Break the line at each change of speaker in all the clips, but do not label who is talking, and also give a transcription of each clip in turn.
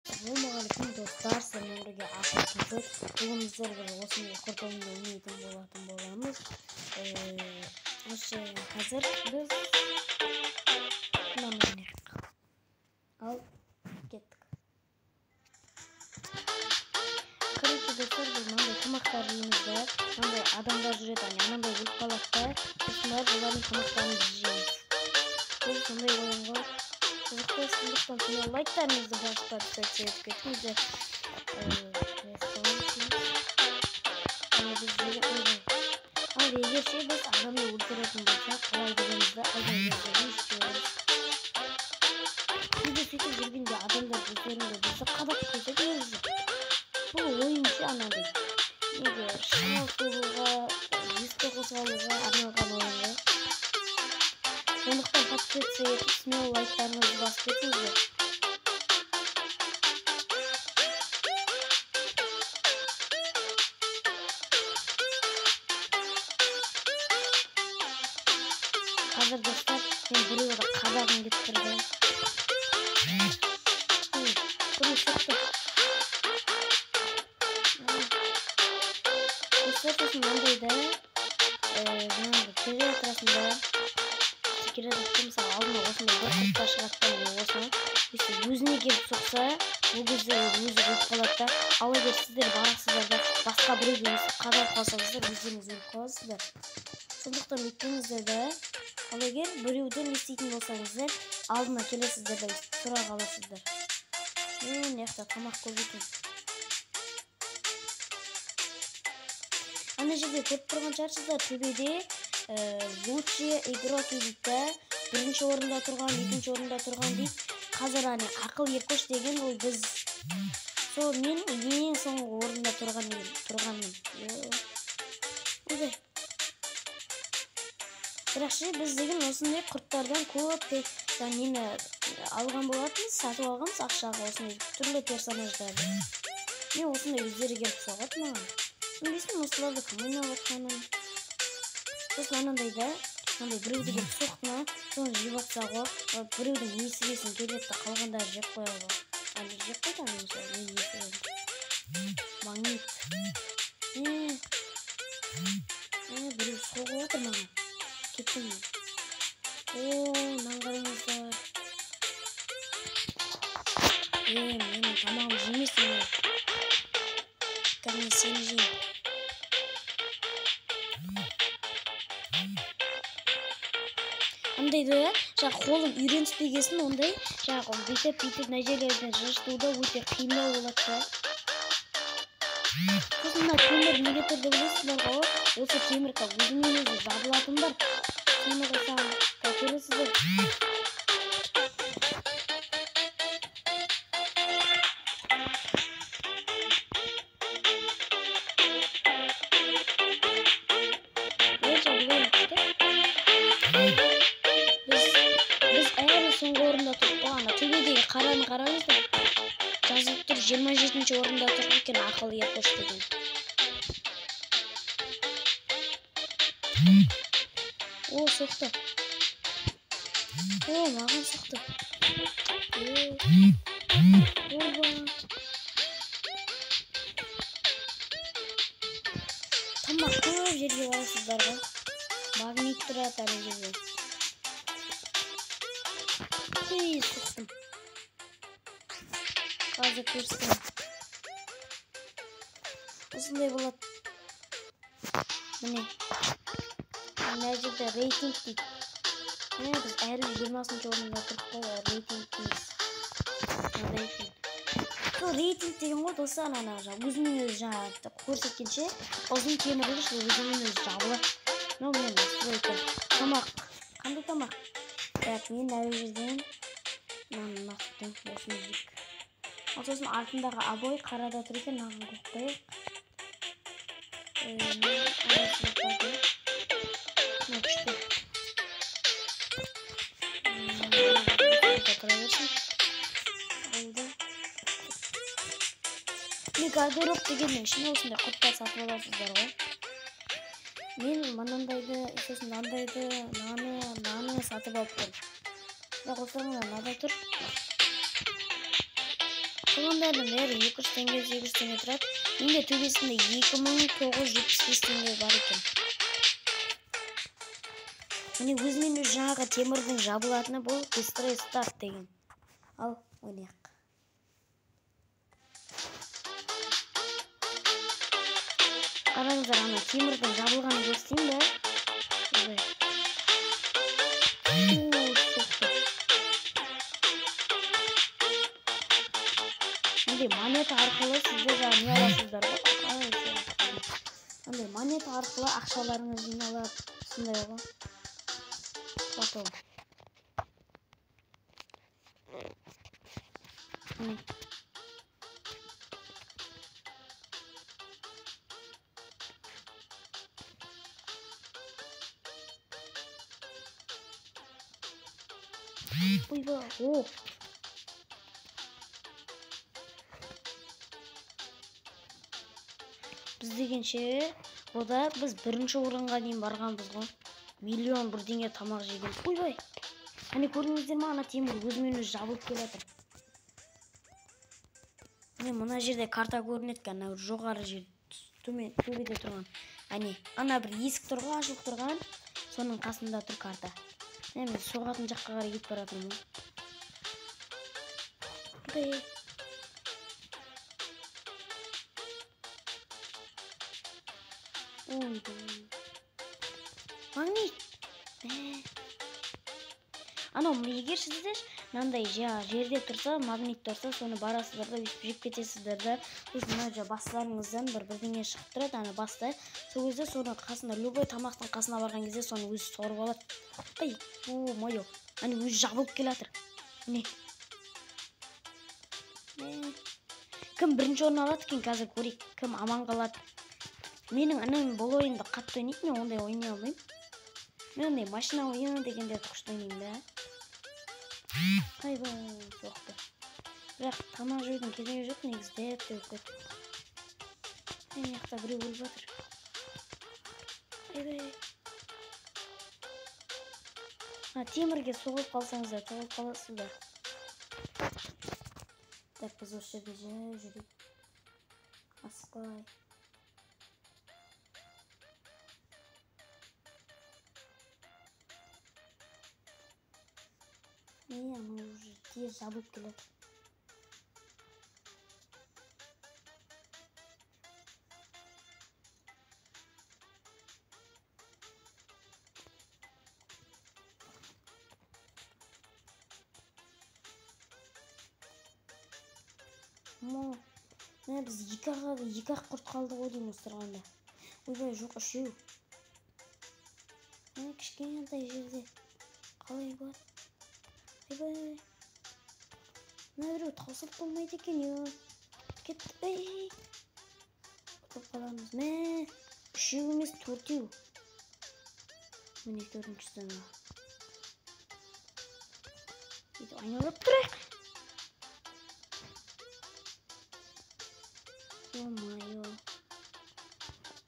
Assalamualaikum dostlar, selamlarga aql-qizib. Bugun bizlar bilan o'smir qurtolni o'ynaydigan bo'lamiz. O'sha hozir biz nima o'ynaymiz? Al, ketdik. Birinchi dostlar, biz mana tomoqlar yeyimizda, mana odamlar yuradi, yana bir bo'lib qoladi. Bizlar ularning tomoqlarini yeymiz. Bu shunday o'yinga qiziqtirishlikdan keyin like'larınızı başta seçip geçince ama diğer şey biz adamı öldürelim olsak kolay dediğimizde adamları istiyoruz. Bir de fikir birbirinde adamlar üzerinde bizi kadak koyacağız. Bu oyuncu anladı. Neydi? Şaltılığa, yüzde kosalığa anlayan oyunu. Sonuçta paket sayıp ismi like'larınızı basıp geçiniz. Hazır dostlar, ben buraya da kabağını getirdim. Bunu sıktım. Bu sırtısın ondaydı. Kere atrasında Kira tuttum sağ alma olsun bir taş attan olsun. İşte yüzüne gelip soksa bu güzel yüzü kalakta alır sizler baraksızlar da başka bir yüzü kadar kalsanızlar yüzünüzü koyasızlar. Sonuçta mittinizde de alır bir yüzden isteykin olsanızlar aldına kelesizler de sıra kalasızlar. Neyse tamak koyduğum. Anneciğim kurt kurban çarşıda tübede лучший игрок deydi. Birinchi o'rinda turgan, ikkinchi o'rinda turgan deydi. Hozir ani aql yerkosh degan u biz. So men eng so'nggi o'rinda turganman. O'zi. Biroqchi biz degan o'sындай qurtlardan ko'p ya'ni algan bo'ladimiz, sotib olganmiz aqshaga o'sындай turli personajlarni. Men o'sындай o'zlari kelib so'g'at men. Bilsam o'slarni kim o'ynayotganini. Biz anandayda, anday birovga kelib so'qma, so'ng yeb atsago, birovning nesigesin keladi qolganda jeb qo'yadi. Ani jeb qo'yadi misol, men yesam. Magnit. Birov so'g'ib o'tir mana. Ketdim. Mana qarangizlar. Meni tamom yemaysan. Qani seni yeyim. Ondaydı, қолым үйреніспегесін ондай, бүйтіп нәжелерден жыртуда өте қиындау болады. Сосын мына темір неге тұрды білесіздер ғой? Осы темір өзімен өзі жабылатын бар. Соны қойсам, көресіздер. Қараңыздар, жазылып тұр 27-ші орында тұр екен ақыл еркош деген. Соқты. Маған соқты. Тамақ көп жерге барасыздар. Магнит тұрады әлі жерде. Соқтым. Қазір көрсетем. Осындай болады. Міне. Мына жерде рейтинг дейді. Міне біз әлі 20-ші орында тұрып қой, рейтинг дейміз. Рейтинг. Сол рейтинг деген ғой достар, өзінің өзі жаңағы көрсеткенше, ұзын темірлі өзінің өзі жабылады. Мен настройка. Тамақ. Қандай тамақ? Мен әуе жерден нақтым осыны жек. Сосын артындағы абой қарада тұр екен, нағын қоқпайық. Күшті. Мен гардероб дегеннің ішіне осындай құрттар сатып аласыздар ғой. Мен мынандайды, сосын мынандайды, наны сатып алып тұрмын. Бірақ осы мынада тұр. Soğandардың бәрі 200 теңге, 800 теңге тұрады. Менде төбесінде 2975 теңге бар екен. Міне өзімен өз жаңағы темірдің жабылатыны бұл быстрый старт деген. Ал, ойнайық. Қараңыздар, ана темірдің жабылғанын көрсетейін бе? Монета арқылы сіздер не аласыздар ғой? Андай монета арқылы ақшаларыңыз жиналып, сондай ғой. Потом. Ойба, о! Біз дегенше, бұда біз бірінші орынға дейін барғанбыз ғой. Миллион бір теңге тамақ жеген. Ойбай! Әне көрдіңіздер ме, ана темір өзімен өзі жабылып келатыр. Мына жерде карта көрінеді екен, ана жоғары жер төбеде тұрған. Ана бір есік тұр ғой, ашылып тұрған, соның қасында тұр карта. Мен соғатын жаққа қарай кетіп бара жатырмын. Магнит. Анау егер сіздер мынандай жерде тұрса, магнит тұрса, соны барасыздар да, жеп кетесіздер да. Мына бастарыңыздан бірдеңе шығып тұрады, ана баста. Сол кезде соны қасында, любой тамақтың қасына барған кезде соны өзі сорып алады. Ай, о, мойо. Ана өзі жабылып келатыр. Міне. Кім бірінші орын алады екен, қазір көрейік. Кім аман қалады. Менің анам бұл ойынды қатты ойнайды, мен ондай ойнай алмаймын. Мен ондай машина ойыны дегендерді күшті ойнаймын да. Айбай, соқты. Бірақ тамақ жеудің керегі жоқ, негізде деп кетті. Мен яқта біреу өліп жатыр. Айбай. Темірге соғылып қалсаңыздар, соғылып қаласыздар. Так, біз осы жерде жүрейік. Асықпай. Ана уже тез жабылып келеді. Біз екі-ақ құрт қалды ғой деймін ыстырғанда. Ойбай, жоқ, үшеу. Кішкентай жерде қалай болады? Айбай. Мына біреу таусылып болмайды екен, кетті. Ей. Көп қаламыз. Үшеу емес, төртеу. Міне төртіншісі ма. Айналып тұрайық. О-майо.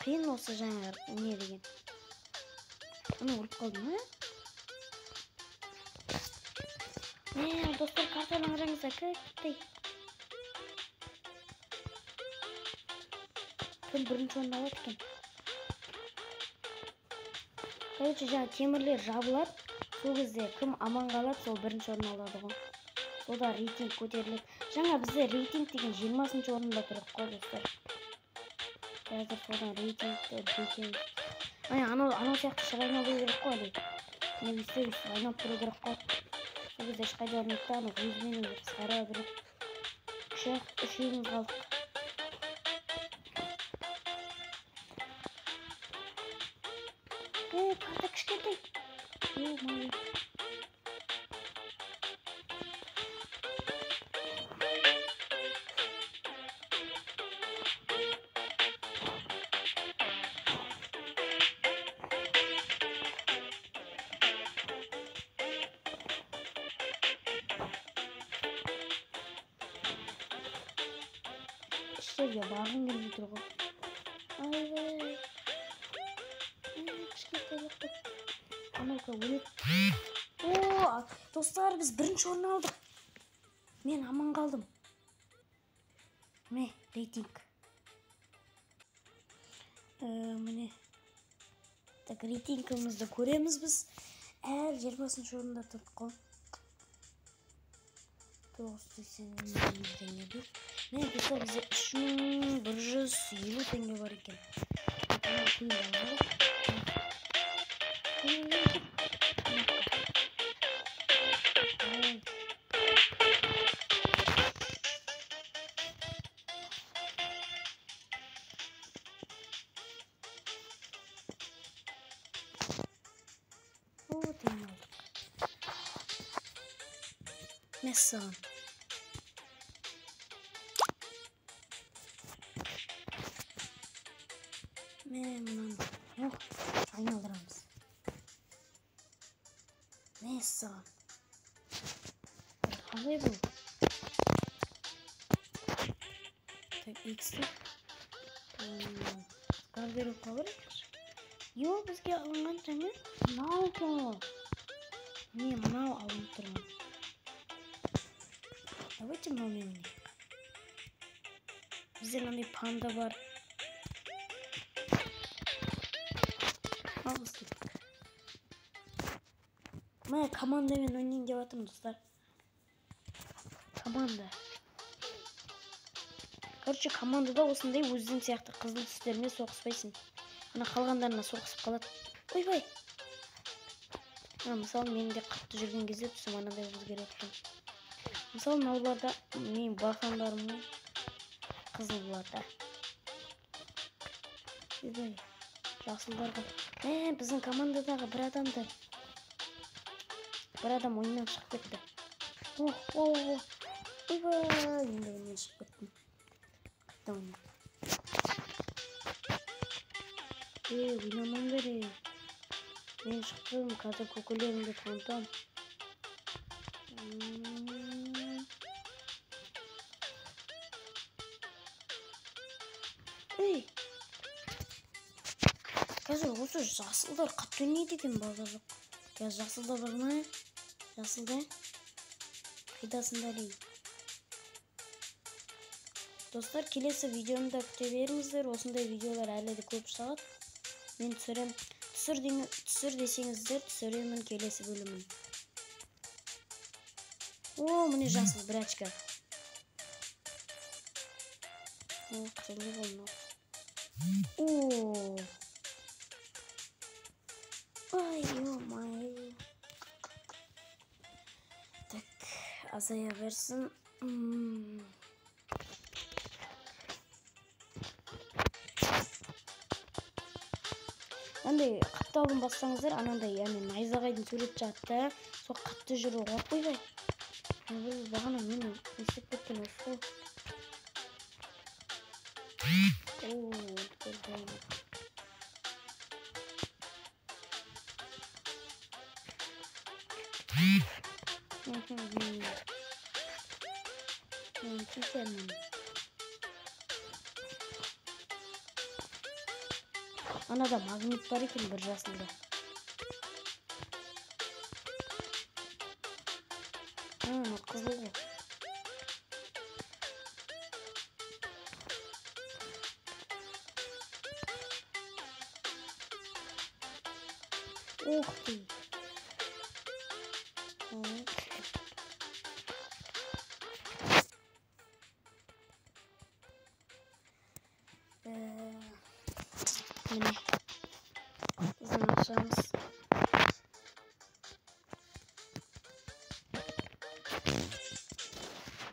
Қиын осы жаңа не деген. Оны ұрып қалды ма? Достар, картаны қараңыздар, кәкіттей. Кім бірінші орын алады екен? Короче, жаңа темірлер жабылады. Сол кезде кім аман қалады, сол бірінші орын алады ғой. Сода рейтинг көтеріледі. Жаңа бізде рейтинг деген 20-ші орында тұрып қой, достар. Қазір содан рейтингті. Анау сияқты шырайна болу керек қой, дейді. Не бүйсе, айналып тұру керек қой. Сол кезде ешқайда орнетті, ана өзімен өзі қысқара біріп. Үшеуіміз қалдық. Карта кішкентай. О-май. İşte barın gibi тұрғы. Айбай. Кішкентай жоқты. Анаука өліп. Достар, біз бірінші орын алдық. Мен аман қалдым. Міне рейтинг. Міне. Так, рейтингімізді көреміз біз. Әр 20-шы орында тұрдық қой. 980 теңге деп. Міне достар, бізде 3150 теңге бар екен. Messan. Memnun. Aynalarımız. Messan. Halay bu. Так, X'li. Kalberi kalır. Yo, bizge alıngan жаңа. Mınao ko. Mine mınao alınıp durman. Давайте мынау. Bizde мынандай panda var. Almıştık. Mine komandaмен ойнайын деп жатырмын, достар. Команда. Короче, командада осындай өзің сияқты қызыл түстеріне соғыспайсың. Ана қалғандарына соғысып қалады. Ойбай. Мысалы, мен де қатты жүрген кезде түсім анадай өзгеріп тұрмын. Мысалы, мынауларда мен байқағандарым қызыл бұларда. Ойбай. Жасылдарға. Біздің командадағы бір адам ойыннан шығып кетті. Ойбай. Енді ойыннан шығып кеттім. Ойнамам керек. Мен шықтым, қазір көкелерімді танытам. Қазір осы жасылдар қатты ойнайды екен, балдар жоқ. Жасылда бар ма? Жасылда? Қайдасында дейін. Достар, келесі видеомда күте беріңіздер. Осындай видеолар әлі де көп шығады. Мен түсірем. Түсір десеңіздер, түсіремін келесі бөлімін. Міне жасыл бір очка. Қызылы болма. Ай, ё-май. Так, азая берсін. Андай қатты алын бассаңыздар, анандай найзағайдың сурет жатты. Сол қатты жүру оқ қойбай. Бағана мені есеп кеткен осы. Анада магнит бар екен бір жасында. Қызыл ғой. Ох ты. Міне. Біздің ақшамыз.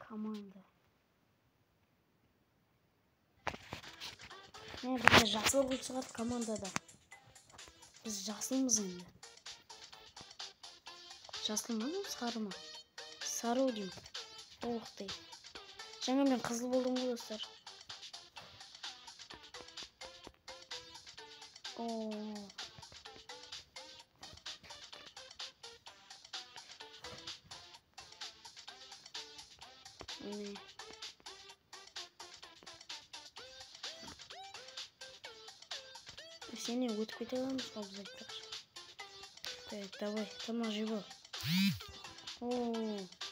Команда. Бізде жасыл қылып шығады командада. Біз жасылмыз енді. Жасыл ма, сары ма? Сары деймін. Толықтай. Жаңа мен қызыл болдым ғой, достар. Міне. Сені өтіп кете аламыз ғой біз айтпақшы. Так, давай, тамақ жеп ал.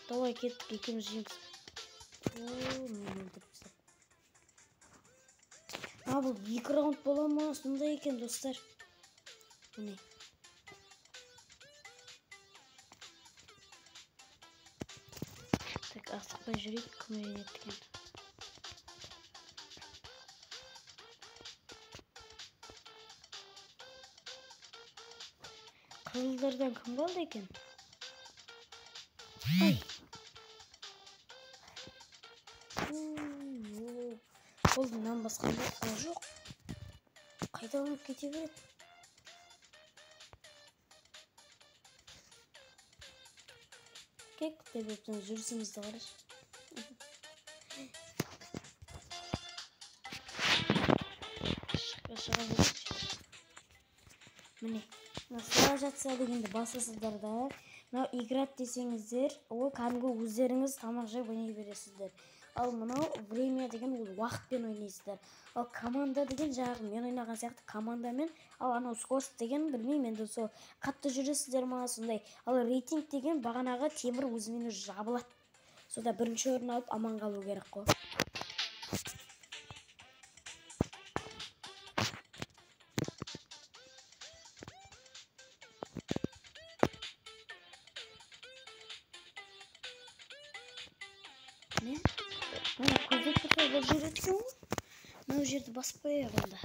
Давай кеттік, екеуміз жейміз. Мен өлтіріп тастап. бұл 2 раунд бола ма? Сондай екен достар. Міне. Так, асықпай жүрейік, кім үйренеді екен. Қызылдардан кім қалды екен? Ай! Қолынан басқанда жоқ. Қайда болып кете береді? Кек деп өптен жүрісімізді қараш. Шыға берейік. Міне, сыра жатса дегенді басасыздар да. Мынау играть десеңіздер, ол кәдімгі өздеріңіз тамақ жеп ойнай бересіздер. Ал мынау время деген ол уақытпен ойнайсыздар. Ал команда деген жаңағы мен ойнаған сияқты командамен, ал анау скорость деген білмеймін, енді сол қатты жүресіздер ма сондай. Ал рейтинг деген бағанағы темір өзімен өзі жабылады. Сода бірінші орын алып аман қалу керек қой. Ne? Mana көздеп тұрса бұл жер еткен ғой. Мынау жерді баспай ағында.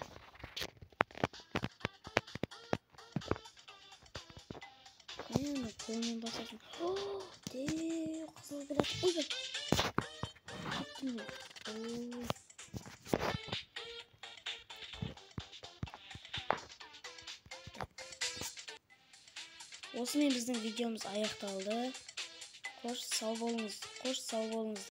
Мені қолмен басасың. Қызыл білет. Ой, кеттім мен. Осымен біздің видеомыз аяқталды. Қош сау болыңыз.